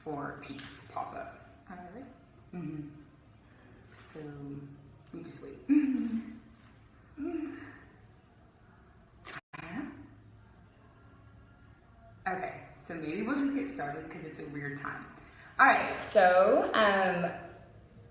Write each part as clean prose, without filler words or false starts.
for peeps to pop up. All right. Mm-hmm. So we just wait. Okay, so maybe we'll just get started because it's a weird time. All right, so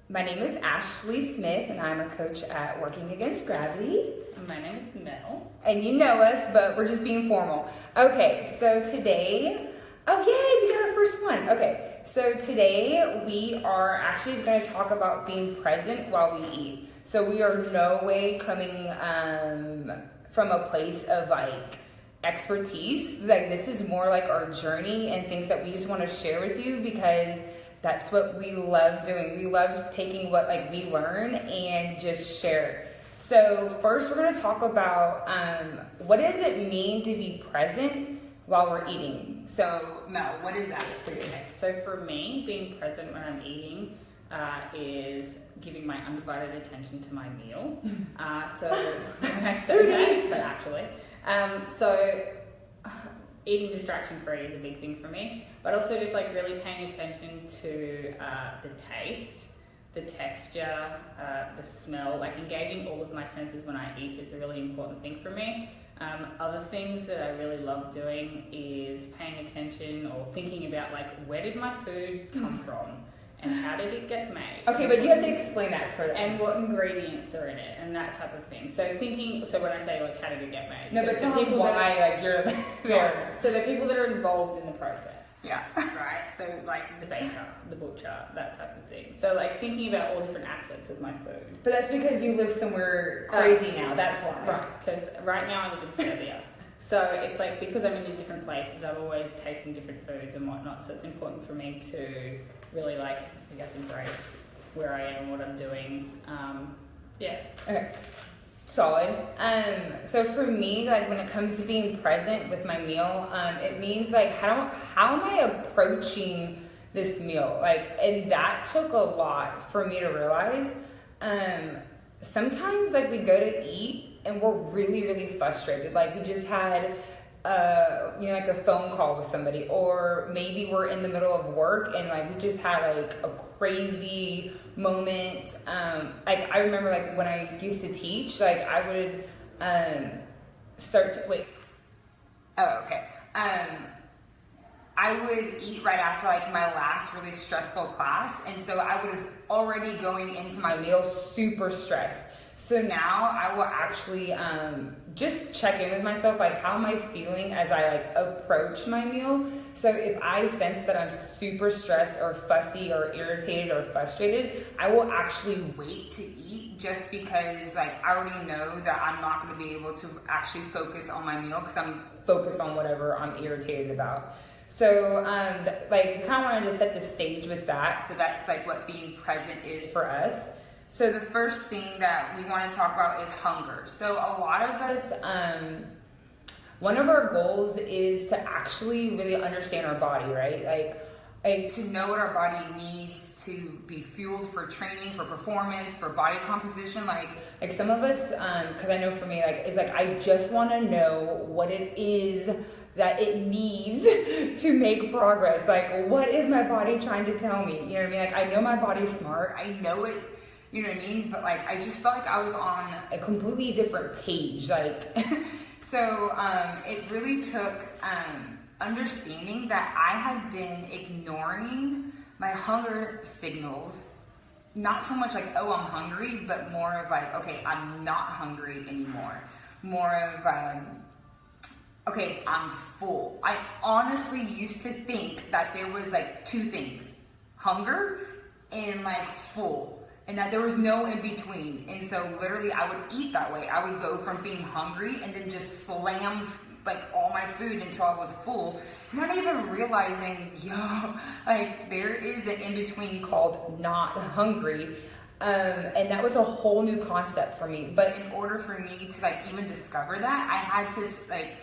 my name is Ashley Smith, and I'm a coach at Working Against Gravity. My name is Mel. And you know us, but we're just being formal. Okay, so today, oh yay, we got our first one. Okay, so today we are actually going to talk about being present while we eat. So we are no way coming from a place of like expertise. Like this is more like our journey and things that we just want to share with you because that's what we love doing. We love taking what like we learn and just share it. So first we're going to talk about what does it mean to be present while we're eating. So Mel, what is that for you? Okay, so for me, being present when I'm eating is giving my undivided attention to my meal. So when I say that, but actually, so eating distraction free is a big thing for me, but also just like really paying attention to the taste, the texture, the smell, like engaging all of my senses when I eat is a really important thing for me. Other things that I really love doing is paying attention or thinking about like where did my food come from and how did it get made? Okay, but you have to explain that for them. And what ingredients are in it and that type of thing. So thinking, so when I say like how did it get made? No, so but tell them why like you're there. So the people that are involved in the process. Yeah. Right? So like the baker, the butcher, that type of thing. So like thinking about all different aspects of my food. But that's because you live somewhere crazy now, that's why. Right, because right now I live in Serbia. So it's like because I'm in these different places, I'm always tasting different foods and whatnot. So it's important for me to really like, I guess, embrace where I am and what I'm doing. Yeah. Okay. Solid. So for me, like when it comes to being present with my meal, it means like how am I approaching this meal? Like, and that took a lot for me to realize. Sometimes like we go to eat and we're really, really frustrated. Like we just had like a phone call with somebody, or maybe we're in the middle of work and like we just had like a crazy moment. Like I remember like when I used to teach, like I would I would eat right after like my last really stressful class, and so I was already going into my meal super stressed. So now I will actually just check in with myself, like how am I feeling as I like approach my meal. So if I sense that I'm super stressed or fussy or irritated or frustrated, I will actually wait to eat just because like I already know that I'm not going to be able to actually focus on my meal because I'm focused on whatever I'm irritated about. So like we kind of wanted to set the stage with that. So that's like what being present is for us. So the first thing that we want to talk about is hunger. So a lot of us, one of our goals is to actually really understand our body, right? Like to know what our body needs to be fueled for training, for performance, for body composition. Like some of us, because I know for me, like it's like I just want to know what it is that it needs to make progress. Like what is my body trying to tell me? You know what I mean? Like I know my body's smart. I know it. You know what I mean? But like, I just felt like I was on a completely different page. Like, so it really took understanding that I had been ignoring my hunger signals. Not so much like, oh, I'm hungry, but more of like, okay, I'm not hungry anymore. More of, okay, I'm full. I honestly used to think that there was like two things, hunger and like full. And that there was no in between. And so literally I would eat that way. I would go from being hungry and then just slam like all my food until I was full. Not even realizing, like there is an in between called not hungry. And that was a whole new concept for me. But in order for me to like even discover that, I had to like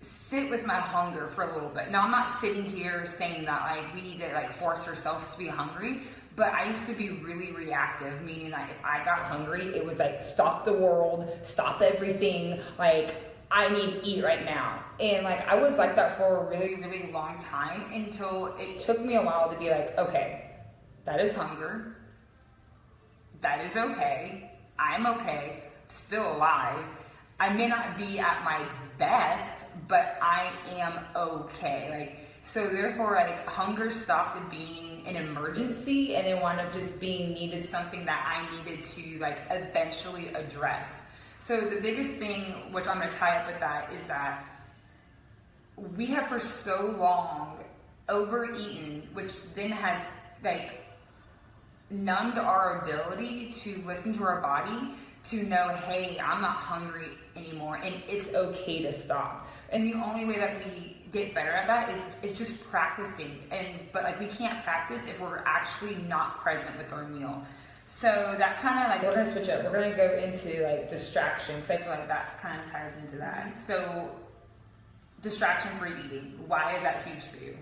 sit with my hunger for a little bit. Now I'm not sitting here saying that like we need to like force ourselves to be hungry. But I used to be really reactive, meaning that if I got hungry, it was like, stop the world, stop everything, like, I need to eat right now. And like I was like that for a really, really long time until it took me a while to be like, okay, that is hunger. That is okay. I'm okay. Still alive. I may not be at my best, but I am okay. Like, so therefore, like, hunger stopped being an emergency and it wound up just being needed, something that I needed to like eventually address. So the biggest thing, which I'm gonna tie up with that, is that we have for so long overeaten, which then has like numbed our ability to listen to our body, to know, hey, I'm not hungry anymore and it's okay to stop. And the only way that we get better at that is just practicing. But like we can't practice if we're actually not present with our meal. So that kind of like, we're gonna switch up. We're gonna go into like distraction, because I feel like that kind of ties into that. So distraction free eating, why is that huge for you?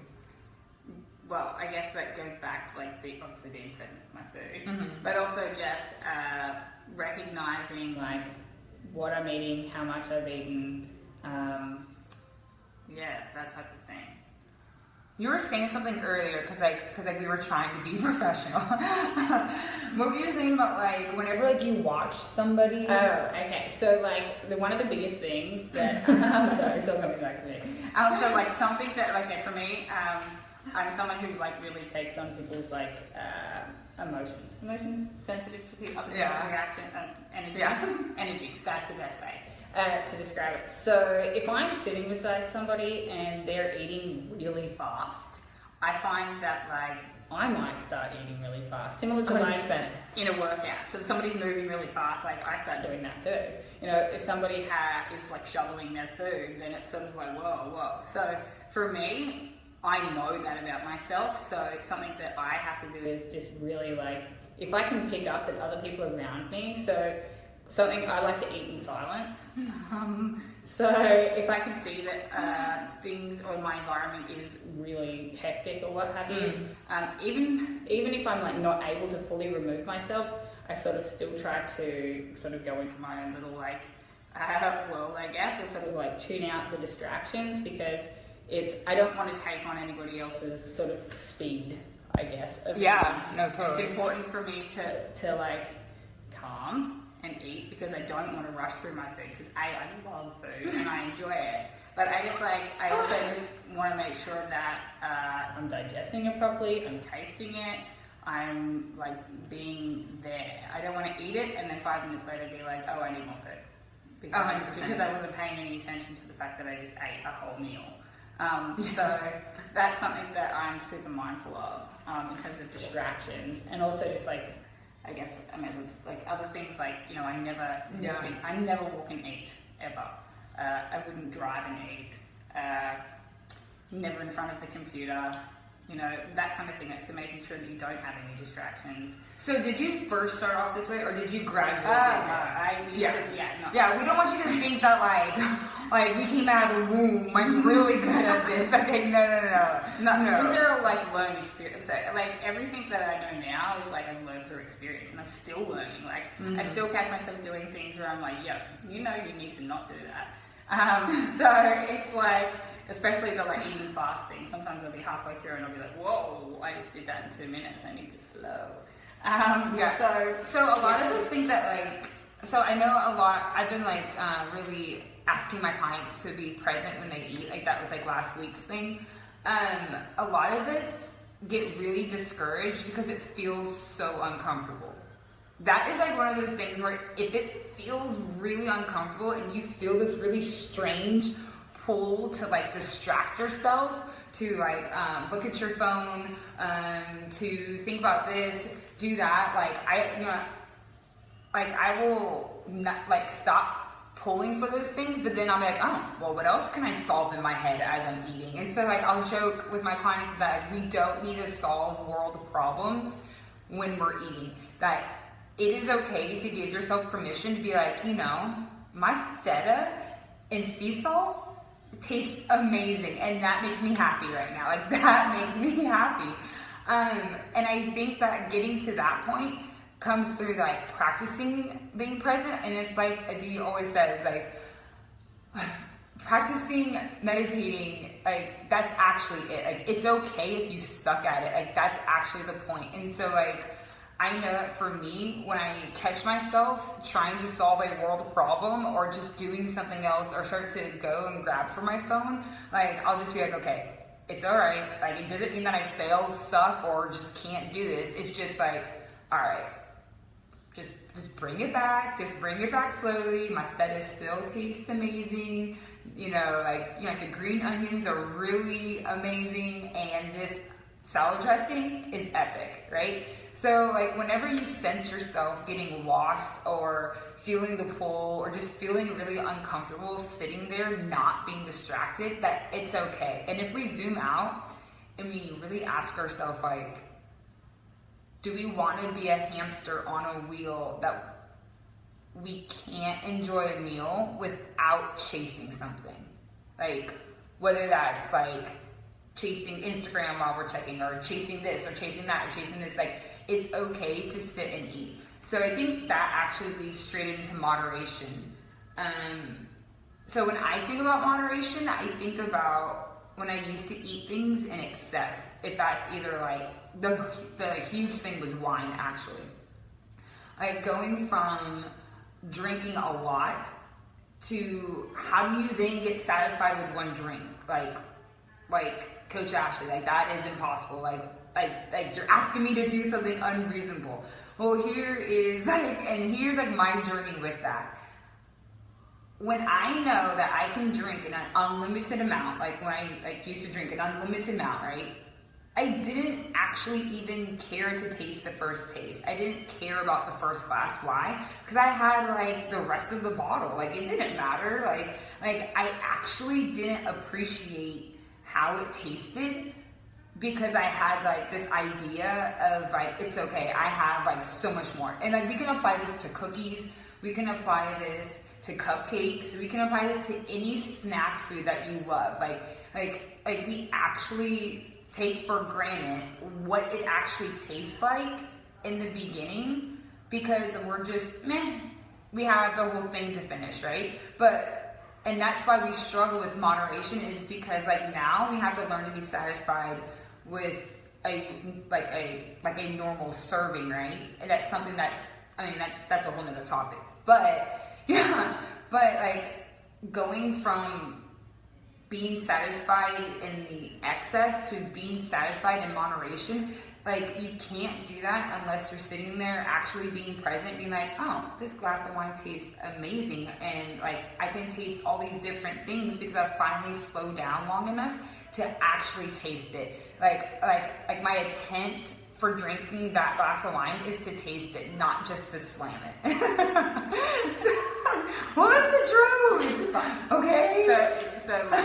Well, I guess that goes back to like obviously being present with my food, but also just recognizing like what I'm eating, how much I've eaten, that type of thing. You were saying something earlier, because we were trying to be professional. What were you saying about like whenever like you watch somebody? Oh, okay. So like one of the biggest things that I'm sorry, it's all coming back to me. So like something that like for me, I'm someone who like really takes on people's like emotions sensitive to people, other people's reaction, energy. Energy. That's the best way to describe it. So if I'm sitting beside somebody and they're eating really fast, I find that like I might start eating really fast, similar to like in a workout. So if somebody's moving really fast, like I start doing that too. You know, if somebody is like shoveling their food, then it's sort of like whoa. So for me, I know that about myself, so it's something that I have to do is just really like, if I can pick up that other people around me, so something I like to eat in silence. So if I can see that things or my environment is really hectic or what have you, even if I'm like not able to fully remove myself, I sort of still try to sort of go into my own little like world, I guess, or sort of like tune out the distractions, because I don't want to take on anybody else's sort of speed, I guess. Totally. It's important for me to like calm and eat, because I don't want to rush through my food, because I love food and I enjoy it. But I also just want to make sure that I'm digesting it properly, I'm tasting it, I'm like being there. I don't want to eat it and then 5 minutes later be like, oh, I need more food. Because I wasn't paying any attention to the fact that I just ate a whole meal. So that's something that I'm super mindful of in terms of distractions, and also just like, I guess I mean just like other things like, you know, I never walk and eat ever. I wouldn't drive and eat. Never in front of the computer. You know, that kind of thing. So making sure that you don't have any distractions. So did you first start off this way, or did you gradually? No. We don't want you to think that like we came out of the womb like really good at this. Okay, no. These are all like learned experience. So, like everything that I know now is like I've learned through experience, and I'm still learning. Like I still catch myself doing things where I'm like, yeah, you know, you need to not do that. So it's like, especially the like eating fast thing. Sometimes I'll be halfway through and I'll be like, whoa, I just did that in 2 minutes. I need to slow. So a lot of us think that like, so I know a lot, I've been like really asking my clients to be present when they eat. Like that was like last week's thing. A lot of us get really discouraged because it feels so uncomfortable. That is like one of those things where if it feels really uncomfortable and you feel this really strange pull to like distract yourself, to like look at your phone, to think about this, do that, like I will not like stop pulling for those things, but then I'll be like, oh, well, what else can I solve in my head as I'm eating? And so like I'll joke with my clients that like, we don't need to solve world problems when we're eating. That it is okay to give yourself permission to be like, you know, my feta and sea salt tastes amazing, and that makes me happy right now. Like that makes me happy. And I think that getting to that point comes through like practicing being present. And it's like Adi always says, like practicing meditating, like, that's actually it. Like, it's okay if you suck at it. Like, that's actually the point. And so, like, I know that for me, when I catch myself trying to solve a world problem or just doing something else or start to go and grab for my phone, like, I'll just be like, okay, it's all right. Like, it doesn't mean that I fail, suck, or just can't do this. It's just like, all right, just bring it back. Just bring it back slowly. My feta still tastes amazing. Like the green onions are really amazing, and this salad dressing is epic, right? So, like, whenever you sense yourself getting lost or feeling the pull or just feeling really uncomfortable sitting there not being distracted, that it's okay. And if we zoom out and we really ask ourselves, like, do we want to be a hamster on a wheel that we can't enjoy a meal without chasing something? Like, whether that's like chasing Instagram while we're checking, or chasing this or chasing that or chasing this, like, it's okay to sit and eat. So I think that actually leads straight into moderation. So when I think about moderation, I think about when I used to eat things in excess. If that's either like, the huge thing was wine, actually. Like, going from drinking a lot to how do you then get satisfied with one drink? Like Coach Ashley, like, that is impossible. Like you're asking me to do something unreasonable. Well, here's like my journey with that. When I know that I can drink an unlimited amount, like when I used to drink an unlimited amount, right? I didn't actually even care to taste the first taste. I didn't care about the first glass. Why? Because I had like the rest of the bottle. Like, it didn't matter. Like I actually didn't appreciate how it tasted, because I had like this idea of like, it's okay, I have like so much more. And like, we can apply this to cookies, we can apply this to cupcakes, we can apply this to any snack food that you love. Like we actually take for granted what it actually tastes like in the beginning, because we're just meh, we have the whole thing to finish, right? And that's why we struggle with moderation, is because like now we have to learn to be satisfied with a normal serving, right? And that's something that's a whole nother topic. But yeah, but like going from being satisfied in the excess to being satisfied in moderation, like, you can't do that unless you're sitting there actually being present, being like, oh, this glass of wine tastes amazing, and like, I can taste all these different things because I've finally slowed down long enough to actually taste it. Like my intent for drinking that glass of wine is to taste it, not just to slam it. What's the truth? Okay? So like,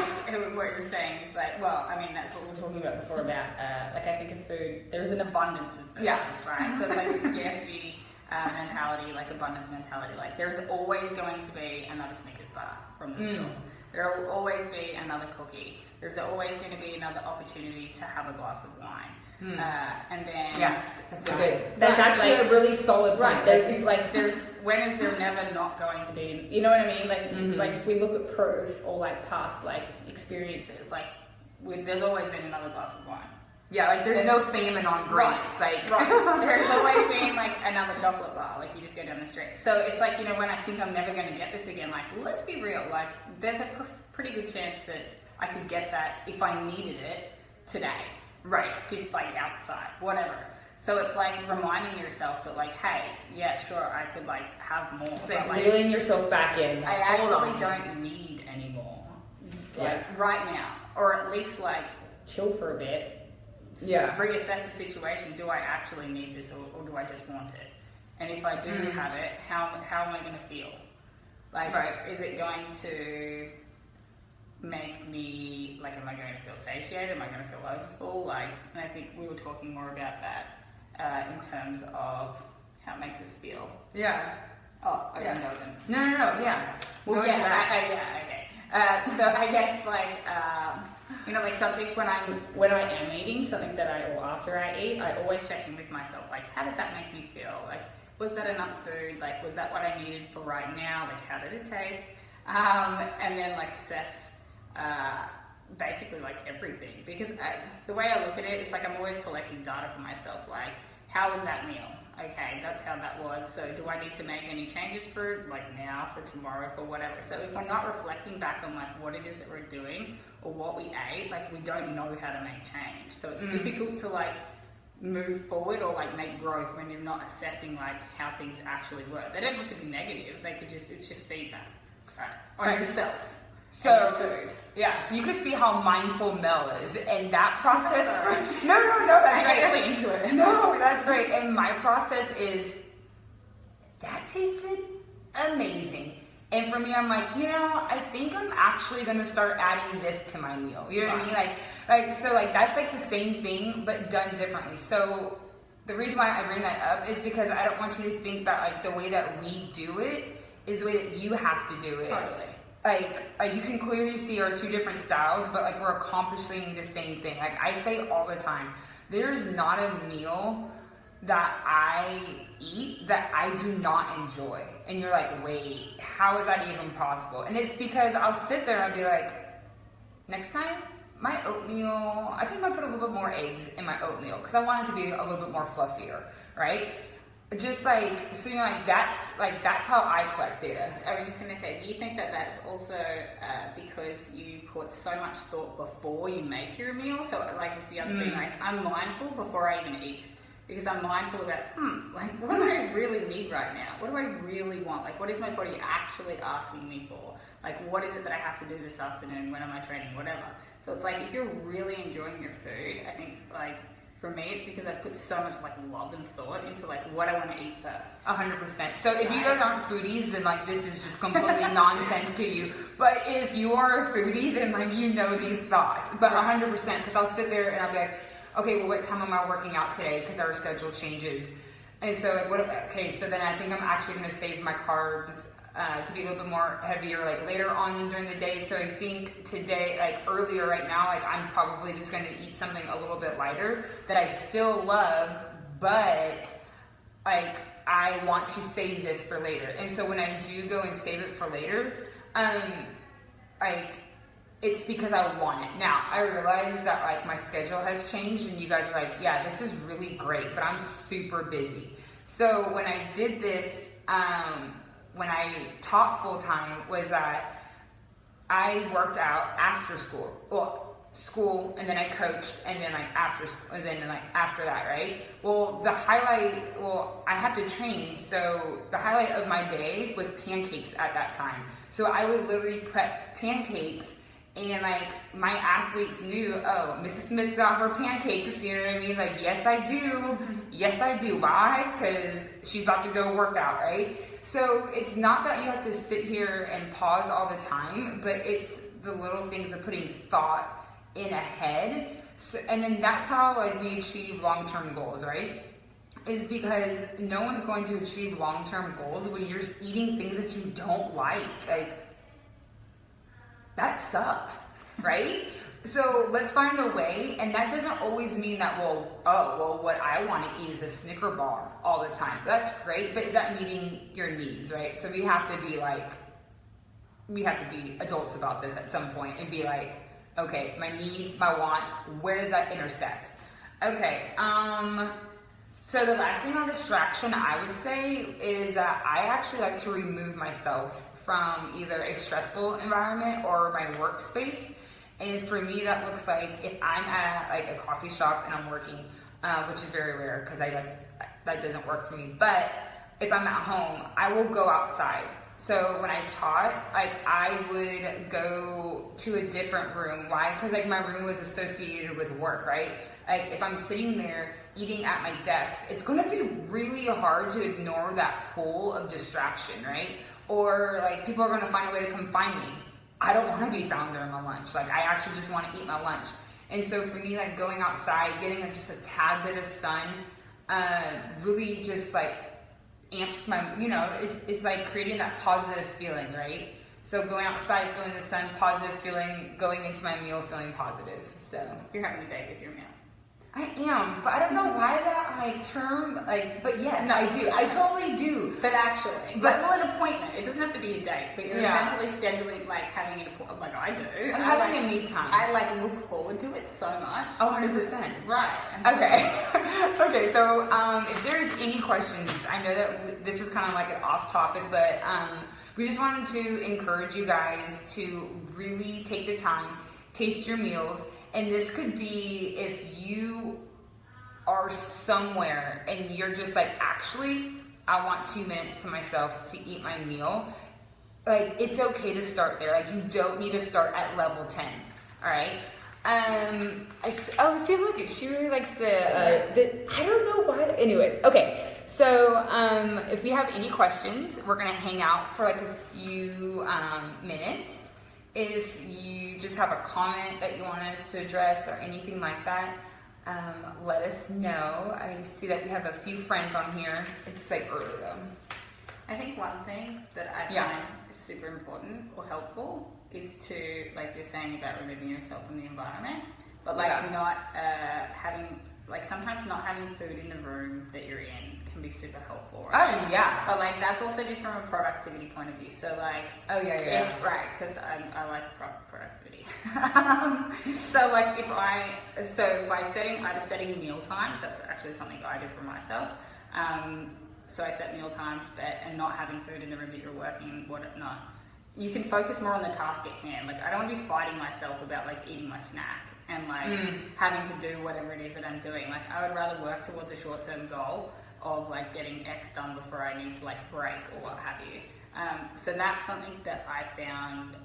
what you're saying is like, well, I mean, that's what we were talking about before about, like, I think in food, there's an abundance of food, yeah, right? So it's like a scarcity mentality, like abundance mentality. Like, there's always going to be another Snickers bar from the store. There will always be another cookie. There's always going to be another opportunity to have a glass of wine. And then that's actually a really solid point. Right. There's when is there never not going to be? You know what I mean? Like like if we look at proof or like past like experiences, like there's always been another glass of wine. Yeah, like there's no famine on grapes. Right. There's always been like another chocolate bar. Like, you just go down the street. So it's like, you know, when I think I'm never going to get this again, like, let's be real. Like, there's a pretty good chance that I could get that if I needed it today. Right, like outside, whatever. So it's like reminding yourself that, like, hey, yeah, sure, I could like have more. It's like reeling yourself back in. Like, I actually don't need any more. Like right now, or at least like chill for a bit. Yeah. Reassess the situation. Do I actually need this, or do I just want it? And if I do have it, how am I going to feel? Like, is it going to make me, like, am I going to feel satiated? Am I going to feel overfull? Like, and I think we were talking more about that in terms of how it makes us feel. Yeah. Oh, okay, yeah. No, Yeah. Well, okay. So I guess, like, you know, like something when I am eating something or after I eat, I always check in with myself, like, how did that make me feel? Like, was that enough food? Like, was that what I needed for right now? Like, how did it taste? And then, like, assess basically like everything, because the way I look at it, it's like I'm always collecting data for myself, like how was that meal? Okay, that's how that was, so do I need to make any changes for it, like now, for tomorrow, for whatever? So if we're not reflecting back on like what it is that we're doing or what we ate, like we don't know how to make change. So it's difficult to like move forward or like make growth when you're not assessing like how things actually work. They don't have to be negative, they could just, it's just feedback, right, on yourself. So, food. Yeah, so you can see how mindful Mel is, and that process. No, that's great. I'm really into it. No, that's great. And my process is that tasted amazing. And for me, I'm like, I think I'm actually gonna start adding this to my meal. You know what I mean? Like that's like the same thing but done differently. So the reason why I bring that up is because I don't want you to think that like the way that we do it is the way that you have to do it. Totally. Like you can clearly see our two different styles, but like we're accomplishing the same thing. Like I say all the time, there's not a meal that I eat that I do not enjoy. And you're like, wait, how is that even possible? And it's because I'll sit there and be like, next time, my oatmeal, I think I might put a little bit more eggs in my oatmeal because I want it to be a little bit more fluffier, right? Just like, so that's how I collect data. I was just going to say, do you think that that's also because you put so much thought before you make your meal? So like it's the other thing, like I'm mindful before I even eat. Because I'm mindful about, like what do I really need right now? What do I really want? Like what is my body actually asking me for? Like what is it that I have to do this afternoon? When am I training? Whatever. So it's like if you're really enjoying your food, I think like for me, it's because I put so much like love and thought into like what I want to eat first. 100%. So if you guys aren't foodies, then like this is just completely nonsense to you. But if you are a foodie, then like these thoughts. But 100%, because I'll sit there and I'll be like, okay, well, what time am I working out today? Because our schedule changes. And so so then I think I'm actually going to save my carbs to be a little bit more heavier like later on during the day. So I think today, like earlier right now, like I'm probably just going to eat something a little bit lighter that I still love, but like I want to save this for later. And so when I do go and save it for later, like it's because I want it. Now, I realize that like my schedule has changed and you guys are like, yeah, this is really great, but I'm super busy. So when I did this, when I taught full time, was that I worked out after school. Well, school, and then I coached, and then like after school, and then like after that, right? Well, I had to train, so the highlight of my day was pancakes at that time. So I would literally prep pancakes. And like my athletes knew, oh, Mrs. Smith got her pancakes, you know what I mean? Like, yes, I do. Yes, I do. Why? Because she's about to go work out, right? So it's not that you have to sit here and pause all the time, but it's the little things of putting thought in ahead. So, and then that's how like we achieve long-term goals, right? Is because no one's going to achieve long-term goals when you're just eating things that you don't like. Like, that sucks, right? So let's find a way, and that doesn't always mean that, what I want to eat is a Snicker bar all the time. That's great, but is that meeting your needs, right? So we have to be adults about this at some point and be like, okay, my needs, my wants, where does that intersect? Okay, so the last thing on distraction I would say is that I actually like to remove myself from either a stressful environment or my workspace. And for me, that looks like if I'm at like a coffee shop and I'm working, which is very rare because that doesn't work for me. But if I'm at home, I will go outside. So when I taught, like I would go to a different room. Why? Because like my room was associated with work, right? Like if I'm sitting there eating at my desk, it's gonna be really hard to ignore that pool of distraction, right? Or like people are gonna find a way to come find me. I don't wanna be found during my lunch. Like I actually just wanna eat my lunch. And so for me, like going outside, getting just a tad bit of sun, really just like amps my, it's like creating that positive feeling, right? So going outside, feeling the sun, positive feeling, going into my meal, feeling positive. So you're having a day with your meal. I am. but I don't know why that like term, like, but yes, no, I do. I totally do. But actually, but well, an appointment, it doesn't have to be a date, but you're essentially scheduling, like, having an appointment, like I do. I'm having a me time. I, like, look forward to it so much. Oh, 100%. Right. Okay. Okay, so if there's any questions, I know that this was kind of like an off topic, but we just wanted to encourage you guys to really take the time, taste your meals, and this could be if you are somewhere and you're just like, actually, I want 2 minutes to myself to eat my meal. Like, it's okay to start there. Like, you don't need to start at level 10. All right. See, look, she really likes the I don't know why. Anyways, okay. So, if we have any questions, we're gonna hang out for like a few minutes. If you just have a comment that you want us to address or anything like that, let us know. I see that we have a few friends on here. It's like early though. I think one thing that I find super important or helpful is to, like you're saying about removing yourself from the environment, but like not having, like sometimes not having food in the room that you're in can be super helpful, right? Oh yeah. But like that's also just from a productivity point of view. So like, right, because I like productivity. So like by setting meal times, that's actually something I do for myself. So I set meal times, and not having food in the room that you're working, whatnot. You can focus more on the task at hand. Like I don't want to be fighting myself about like eating my snack and like having to do whatever it is that I'm doing. Like I would rather work towards a short-term goal of like getting X done before I need to like break or what have you. So that's something that I found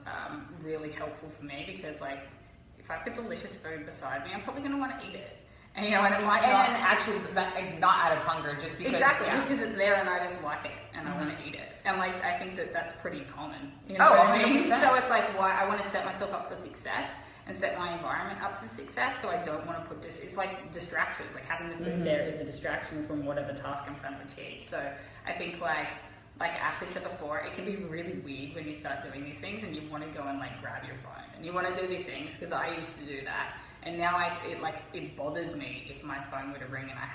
really helpful for me, because like if I've got delicious food beside me, I'm probably going to want to eat it. And you know, and it might not. And actually, not out of hunger, just because. Exactly, just because it's there and I just like it and I want to eat it. And like, I think that that's pretty common. You know what I mean? So it's like, why I want to set myself up for success and set my environment up for success. So I don't want to put it's like distractions. Like having the food there is a distraction from whatever task I'm trying to achieve. So I think like Ashley said before, it can be really weird when you start doing these things and you want to go and like grab your phone and you want to do these things, because I used to do that. And now it bothers me if my phone were to ring and I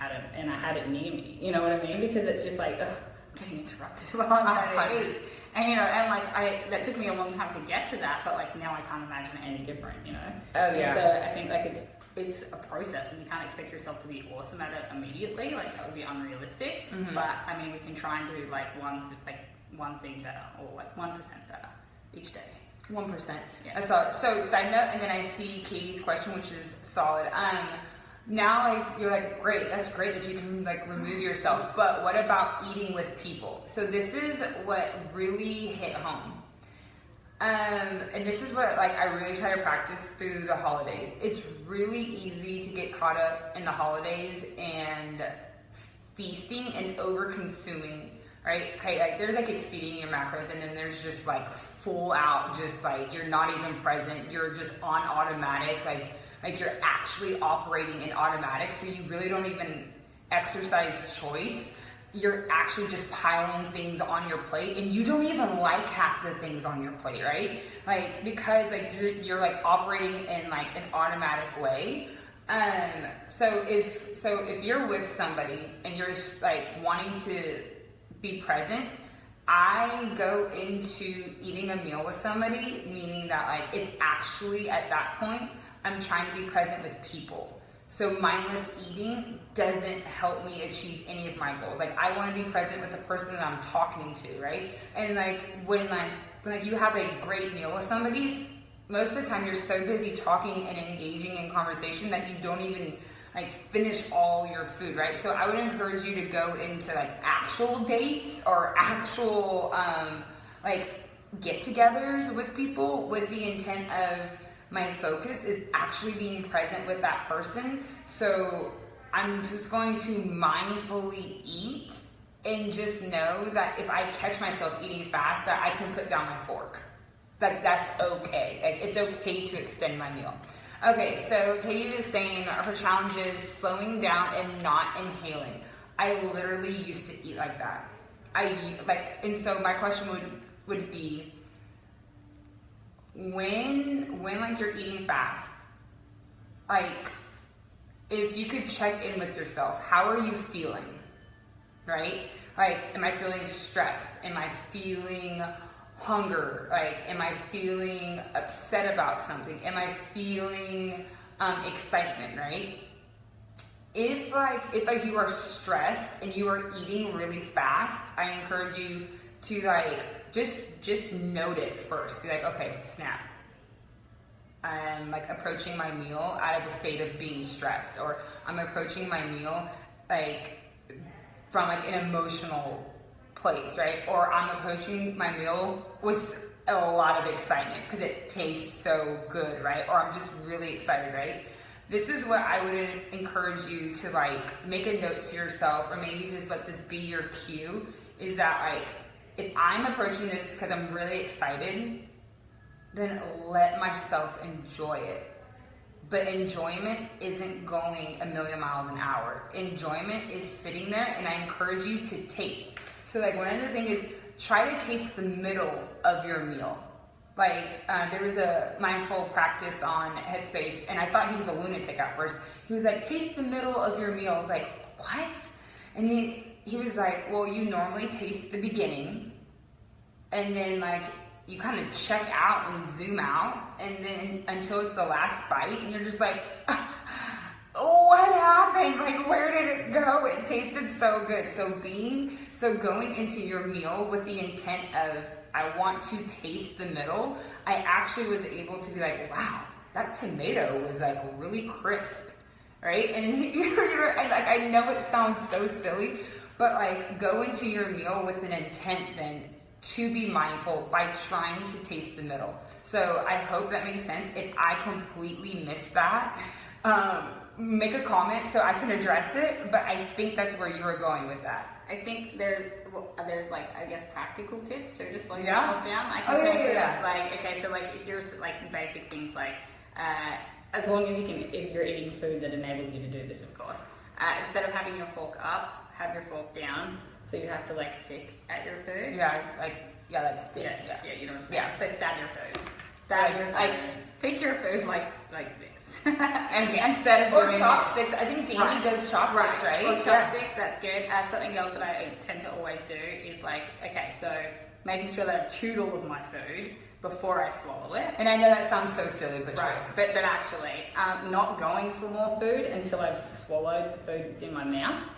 had it near me. You know what I mean? Because it's just like, ugh, I'm getting interrupted while I'm trying to eat. And you know, and like that took me a long time to get to that, but like now I can't imagine it any different. You know? Oh yeah. So I think like it's a process, and you can't expect yourself to be awesome at it immediately. Like that would be unrealistic. But I mean, we can try and do like one thing better, or like 1% better each day. 1%. Yeah. So side note, and then I see Katie's question, which is solid. Now like you're like, great, that's great that you can like remove yourself, but what about eating with people? So this is what really hit home. And this is what like I really try to practice through the holidays. It's really easy to get caught up in the holidays and feasting and over consuming. Right? Okay, like there's like exceeding your macros, and then there's just like full out, just like you're not even present. You're just on automatic, like you're actually operating in automatic. So you really don't even exercise choice. You're actually just piling things on your plate, and you don't even like half the things on your plate, right? Like because like you're like operating in like an automatic way. So if you're with somebody and you're just like wanting to be present, I go into eating a meal with somebody, meaning that like it's actually at that point I'm trying to be present with people. So mindless eating doesn't help me achieve any of my goals. Like I want to be present with the person that I'm talking to, right? And like when you have a great meal with somebody, most of the time you're so busy talking and engaging in conversation that you don't even like finish all your food, right? So I would encourage you to go into like actual dates or actual like get-togethers with people with the intent of my focus is actually being present with that person. So I'm just going to mindfully eat and just know that if I catch myself eating fast, that I can put down my fork. Like that's okay. Like it's okay to extend my meal. Okay, so Katie was saying her challenge is slowing down and not inhaling. I literally used to eat like that. And so my question would be, when like you're eating fast, like if you could check in with yourself, how are you feeling, right? Like, am I feeling stressed? Am I feeling hunger? Like, am I feeling upset about something? Am I feeling excitement, right? If you are stressed and you are eating really fast, I encourage you to like just note it first. Be like, okay, snap. I'm like approaching my meal out of a state of being stressed, or I'm approaching my meal like from like an emotional place, right? Or I'm approaching my meal with a lot of excitement because it tastes so good, right? Or I'm just really excited, right? This is what I would encourage you to like make a note to yourself, or maybe just let this be your cue, is that like, if I'm approaching this because I'm really excited, then let myself enjoy it. But enjoyment isn't going a million miles an hour. Enjoyment is sitting there, and I encourage you to taste. So like, one other thing is, try to taste the middle of your meal. Like, there was a mindful practice on Headspace, and I thought he was a lunatic at first. He was like, taste the middle of your meal. I was like, what? And he was like, well, you normally taste the beginning, and then like, you kind of check out and zoom out, and then until it's the last bite, and you're just like, oh, what happened? Like, where did it go? It tasted so good. So going into your meal with the intent of, I want to taste the middle, I actually was able to be like, wow, that tomato was like really crisp, right? And I know it sounds so silly, but like, go into your meal with an intent then to be mindful by trying to taste the middle. So I hope that makes sense. If I completely missed that, make a comment so I can address it, but I think that's where you were going with that. I think there's like, I guess, practical tips to just slow yourself down. Like, like, okay, so like, if you're like basic things like, as long as if you're eating food that enables you to do this, of course, instead of having your fork up, have your fork down. So you have to like pick at your food. That's yes, yeah. You know what I'm saying? Yeah. So stab your food. Stab your food. Pick your food like this. And instead of doing chopsticks, I think Danny does chopsticks, right? Or chopsticks, that's good. Something else that I tend to always do is like, okay, so making sure that I've chewed all of my food before I swallow it. And I know that sounds so silly, but true. But actually, not going for more food until I've swallowed the food that's in my mouth.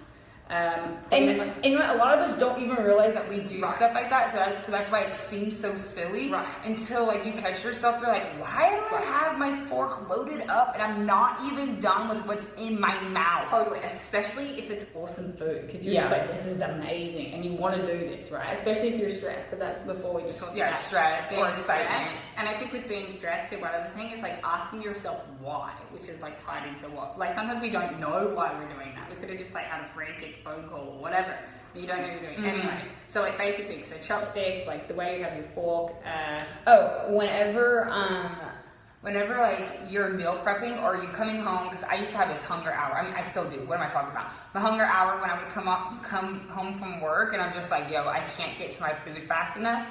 And a lot of us don't even realize that we do stuff like that, so that's why it seems so silly until like you catch yourself. You're like, why do I have my fork loaded up and I'm not even done with what's in my mouth? Totally, especially if it's awesome food, because you're just like, this is amazing, and you want to do this, right? Especially if you're stressed. So that's before we just talked about stress or excitement. And I think with being stressed, one other thing is like asking yourself why, which is like tied into what. Like, sometimes we don't know why we're doing that. We could have just like had a frantic phone call or whatever, but you don't know you're doing anyway. So like, basic things, so chopsticks, like the way you have your fork. Whenever like you're meal prepping or you're coming home, because I used to have this hunger hour. I mean, I still do. What am I talking about? My hunger hour when I would come home from work and I'm just like, yo, I can't get to my food fast enough.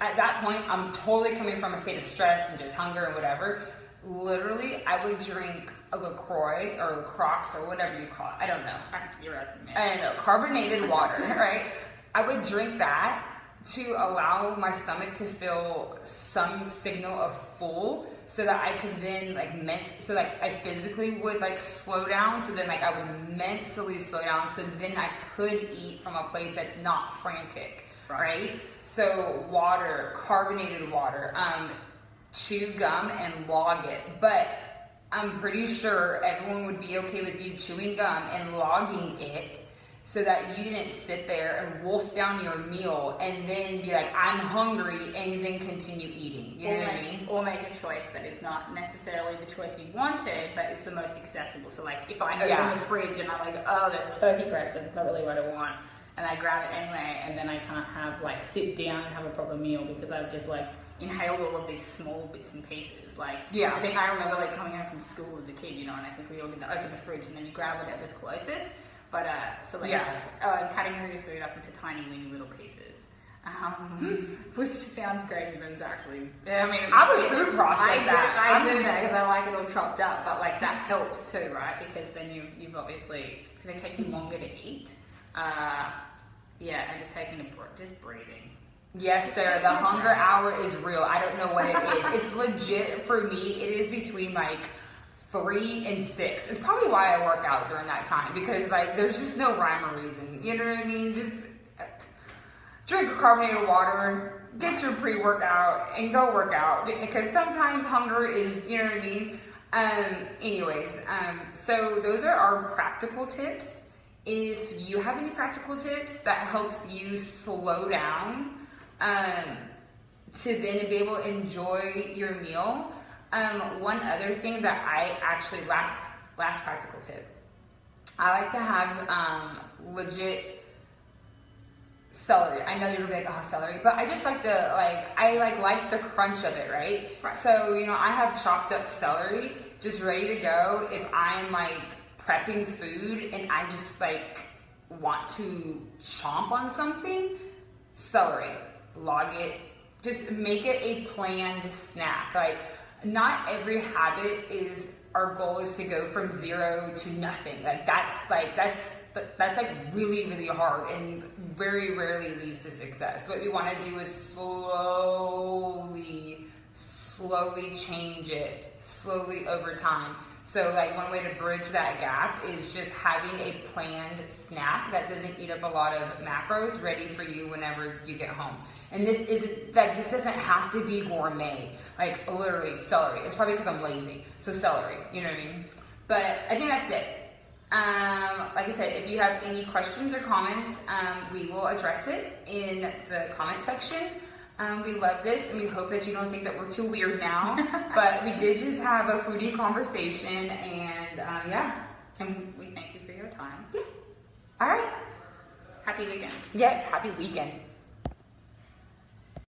At that point, I'm totally coming from a state of stress and just hunger and whatever. Literally, I would drink a LaCroix or LaCroix or whatever you call it. I don't know. I don't know. Carbonated water, right? I would drink that to allow my stomach to feel some signal of full, so that I could then I physically would like slow down. So then like I would mentally slow down. So then I could eat from a place that's not frantic, right? So water, carbonated water, chew gum and log it. But I'm pretty sure everyone would be okay with you chewing gum and logging it, so that you didn't sit there and wolf down your meal and then be like, I'm hungry, and then continue eating. You know what I mean? Or make a choice that is not necessarily the choice you wanted, but it's the most accessible. So like, if I open the fridge and I'm like, oh, there's turkey breast, but it's not really what I want, and I grab it anyway, and then I can't have like sit down and have a proper meal because I've just like inhaled all of these small bits and pieces. Like, I think I remember like coming home from school as a kid, you know, and I think we all get to open the fridge and then you grab whatever's closest. But cutting your food up into tiny, weeny little pieces. Which sounds crazy, but it's actually, I mean, I would food process that. I do that because I like it all chopped up, but like that helps too, right? Because then you've obviously, it's going to take you longer to eat. And just taking just breathing. Yes, Sarah, the hunger hour is real. I don't know what it is. It's legit for me. It is between like 3 and 6. It's probably why I work out during that time, because like there's just no rhyme or reason. You know what I mean? Just drink carbonated water, get your pre-workout, and go work out, because sometimes hunger is, you know what I mean? So those are our practical tips. If you have any practical tips that helps you slow down to then be able to enjoy your meal. One other thing that I actually, last practical tip, I like to have legit celery. I know you're gonna be like, oh, celery, but I just like like the crunch of it, right? So, I have chopped up celery just ready to go if I'm like prepping food and I just like want to chomp on something. Celery, log it, just make it a planned snack. Like, not every habit is, our goal is to go from 0 to nothing. Like that's really, really hard and very rarely leads to success. What we want to do is slowly change it, slowly over time. So like one way to bridge that gap is just having a planned snack that doesn't eat up a lot of macros, ready for you whenever you get home. And this doesn't have to be gourmet. Like literally celery. It's probably because I'm lazy. So celery, you know what I mean? But I think that's it. Like I said, if you have any questions or comments, we will address it in the comment section. We love this, and we hope that you don't think that we're too weird now. But we did just have a foodie conversation, and And we thank you for your time. Yeah. All right. Happy weekend. Yes, happy weekend.